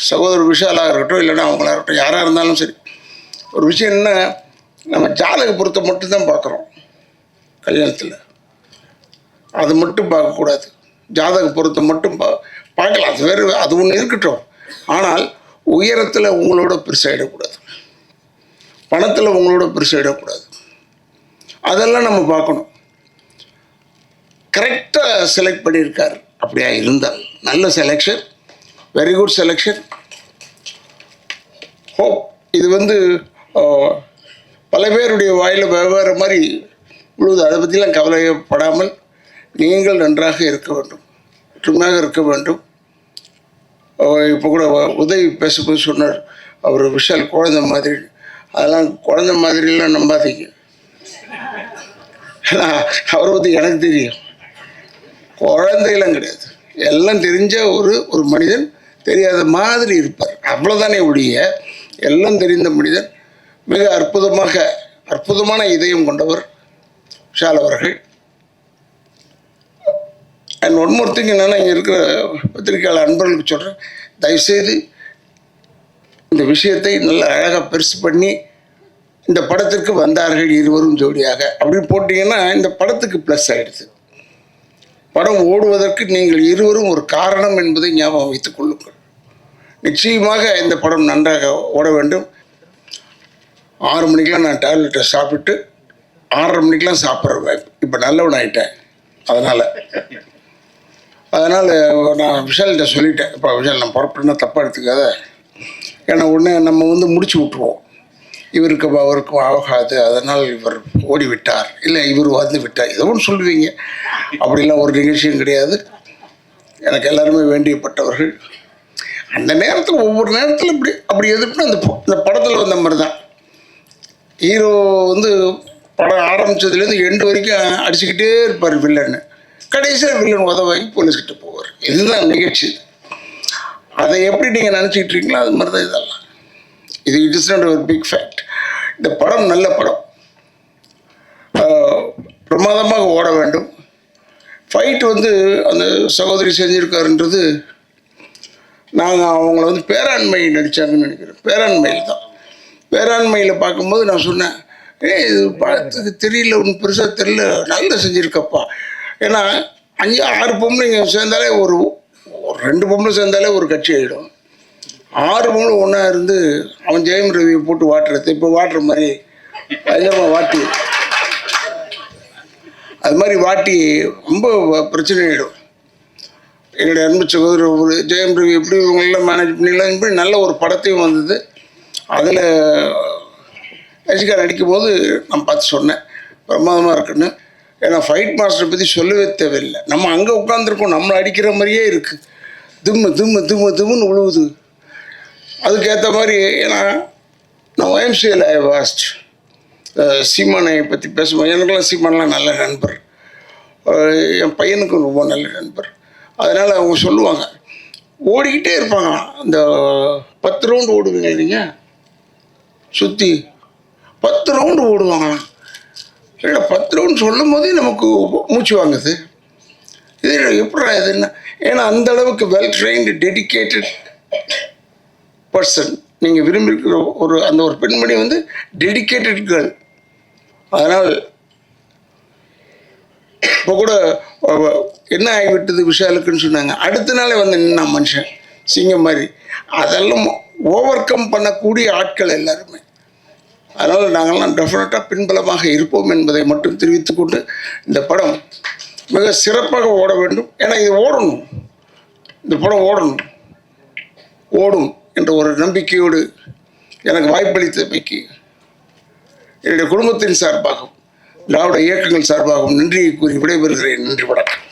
சகோதரர் விஷாலாக இருக்கட்டும், இல்லைன்னா அவங்களா இருக்கட்டும், யாராக இருந்தாலும் சரி, ஒரு விஷயம் என்ன, நம்ம ஜாதக பொருத்தை மட்டும்தான் பார்க்குறோம் கல்யாணத்தில். அது மட்டும் பார்க்கக்கூடாது. ஜாதக பொருத்தை மட்டும் பார்க்கலாம், அது வேறு, அது ஒன்று இருக்கட்டும். ஆனால் உயரத்தில் உங்களோட பெருசாகிடக்கூடாது, பணத்தில் உங்களோட பெருசாகிடக்கூடாது. அதெல்லாம் நம்ம பார்க்கணும். கரெக்டாக செலக்ட் பண்ணியிருக்கார். அப்படியா இருந்தால் நல்ல selection, very good selection. Hope இது பல பேருடைய வாயில் வெவ்வேறு மாதிரி முழுது. அதை பற்றிலாம் கவலைப்படாமல் நீங்கள் நன்றாக இருக்க வேண்டும், ஒற்றுமையாக இருக்க வேண்டும். இப்போ கூட உதவி பேசும்போது சொன்னார், அவர் விஷால் குழந்தை மாதிரி. அதெல்லாம் குழந்தை மாதிரிலாம் நம்பாதீங்க. அவரை பற்றி எனக்கு தெரியும், குழந்தையெல்லாம் கிடையாது. எல்லாம் தெரிஞ்ச ஒரு மனிதன், தெரியாத மாதிரி இருப்பார், அவ்வளோதானே ஒழிய எல்லாம் தெரிந்த மனிதன். மிக அற்புதமான இதயம் கொண்டவர் விஷால் அவர்கள். அண்ட் ஒன் மோர் திங் என்னென்னா, இங்கே இருக்கிற பத்திரிகையாளர் அன்பர்களுக்கு சொல்கிறேன், தயவுசெய்து இந்த விஷயத்தை நல்லா அழகாக பெருசு பண்ணி இந்த படத்திற்கு வந்தார்கள் இருவரும் ஜோடியாக அப்படின்னு போட்டிங்கன்னா இந்த படத்துக்கு ப்ளஸ் ஆகிடுது. படம் ஓடுவதற்கு நீங்கள் இருவரும் ஒரு காரணம் என்பதை ஞாபகம் வைத்துக் கொள்ளுங்கள். நிச்சயமாக இந்த படம் நன்றாக ஓட வேண்டும். 6 மணிக்கெலாம் நான் டேப்லெட்டை சாப்பிட்டு 6:30 மணிக்கெலாம் சாப்பிட்றேன். இப்போ நல்லவன் ஆகிட்டேன். அதனால் நான் விஷால்கிட்ட சொல்லிட்டேன், இப்போ விஷால் நான் புறப்படுனா தப்பாக எடுத்துக்காத, ஏன்னா உடனே நம்ம முடிச்சு விட்ருவோம், இவருக்கு அவருக்கும் ஆகாது, அதனால் இவர் ஓடிவிட்டார், இல்லை இவர் வந்து விட்டார், ஏதோ ஒன்று சொல்லுவீங்க. அப்படிலாம் ஒரு நிகழ்ச்சியும் கிடையாது. எனக்கு எல்லாருமே வேண்டியப்பட்டவர்கள். அந்த நேரத்தில் ஒவ்வொரு நேரத்தில் அப்படி எதிர்ப்புனா இந்த படத்தில் வந்த மாதிரி தான். ஹீரோ படம் ஆரம்பித்ததுலேருந்து எண்டு வரைக்கும் அடிச்சுக்கிட்டே இருப்பார் வில்லன்னு. கடைசியில் வில்லன் உதவாகி போலீஸ்கிட்ட போவார். இதுதான் நிகழ்ச்சி. அதை எப்படி நீங்கள் நினச்சிக்கிட்டு இருக்கீங்களோ அது மாதிரி தான் இதெல்லாம். இட் இஸ் நாட் ஒரு பிக் ஃபேக்ட். இந்த படம் நல்ல படம், பிரமாதமாக ஓட வேண்டும். ஃபைட் அந்த சகோதரி செஞ்சுருக்காருன்றது, நாங்கள் அவங்கள பேராண்மை நடித்தாங்கன்னு நினைக்கிறேன். பேராண்மையில் தான், பேராண்மையில் பார்க்கும்போது நான் சொன்னேன், இது படத்துக்கு தெரியல, ஒன்று பெருசாக தெரியல, நல்லா செஞ்சுருக்கப்பா. ஏன்னா 5-6 பொம்பளைங்க சேர்ந்தாலே ஒரு 2 பொம்பளை சேர்ந்தாலே ஒரு கட்சி ஆகிடும். 6 பொம்பளை ஒன்றா இருந்து அவன் ஜெயம் ரவியை போட்டு வாட்டுறது, இப்போ வாட்டுற மாதிரி அதிகமாக வாட்டி, அது மாதிரி வாட்டி ரொம்ப பிரச்சனை ஆகிடும். என்னுடைய அன்பு சகோதரர் ஜெயம் ரவி எப்படி இவங்களெல்லாம் மேனேஜ் பண்ணிடலாம், இப்படி நல்ல ஒரு படத்தையும் வந்தது. அதில் ரசிகா நடிக்கும்போது நான் பார்த்து சொன்னேன், பிரமாதமாக இருக்குன்னு. ஏன்னா ஃபைட் மாஸ்டரை பற்றி சொல்லவே தேவையில்லை. நம்ம அங்கே உட்காந்துருக்கோம், நம்மளை அடிக்கிற மாதிரியே இருக்குது, திம்முன்னு உழுவுது. அதுக்கேற்ற மாதிரி, ஏன்னா நான் OMCL ஐ வாஸ்ட் சீமானை பற்றி பேசும்போது, எனக்குலாம் சீமானெலாம் நல்ல நண்பர், என் பையனுக்கும் ரொம்ப நல்ல நண்பர். அதனால் அவங்க சொல்லுவாங்க, ஓடிக்கிட்டே இருப்பாங்களாம். அந்த 10 ரவுண்டு ஓடுவீங்க நீங்கள், சுற்றி 10 ரவுண்டு ஓடுவாங்களாம். இல்லை 10 ரவுண்டு சொல்லும் போதே நமக்கு மூச்சு வாங்குது. இது எப்படா இது என்ன? ஏன்னா அந்த அளவுக்கு வெல் ட்ரெயின்டு டெடிக்கேட்டட் பர்சன். நீங்கள் விரும்பியிருக்கிற ஒரு பெண்மணி டெடிக்கேட்டட் கேர்ள். அதனால் இப்போ கூட என்ன ஆகிவிட்டது விஷாலுக்குன்னு சொன்னாங்க, அடுத்த நாளே நின்னா மனுஷன் சிங்கம் மாதிரி. அதெல்லாம் ஓவர் கம் பண்ணக்கூடிய ஆட்கள் எல்லாருமே. அதனால் நாங்கள்லாம் டெஃபினட்டாக பின்பலமாக இருப்போம் என்பதை மட்டும் தெரிவித்துக்கொண்டு, இந்த படம் மிக சிறப்பாக ஓட வேண்டும். ஏன்னா இது ஓடணும், இந்த படம் ஓடும் என்ற ஒரு நம்பிக்கையோடு எனக்கு வாய்ப்பளித்தமைக்கு என்னுடைய குடும்பத்தின் சார்பாகவும் திராவிட இயக்கங்கள் சார்பாகவும் நன்றியை கூறி விடைபெறுகிறேன். நன்றி, வணக்கம்.